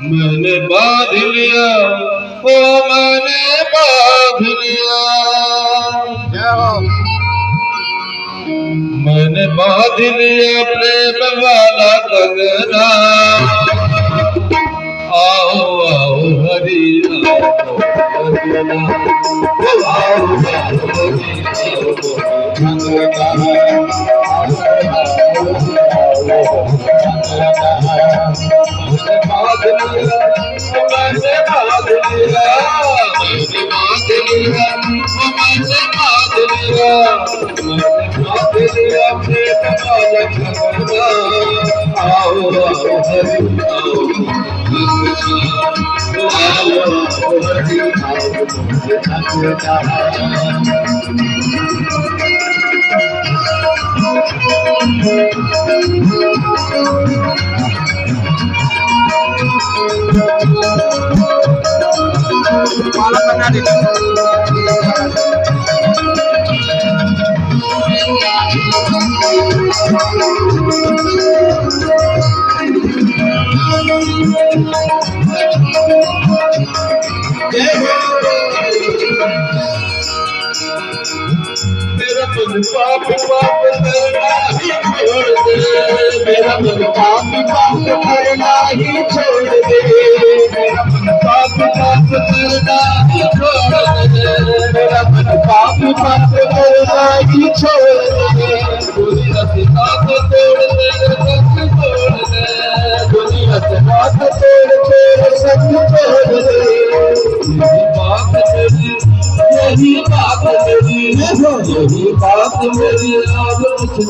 मैंने बांध लिया, ओ मैंने बांध लिया, मैंने बांध लिया प्रेम वाला कंगना। आओ आओ हरि आओ कंगना, आओ आओ हरि आओ मेरा मन पाप पाप करना ही छोड़ दे, मेरा मन पाप पाप करना ही छोड़ दे, मेरा मन पाप पाप करना ही छोड़ दे, मेरा मन पाप पाप करना ही छोड़ दे। दुनिया से नात तोड़ दे, संग तोड़ दे, दुनिया से नात तोड़ दे, संग तोड़ दे। यही बात मेरी, यही बात मेरी आज कुछ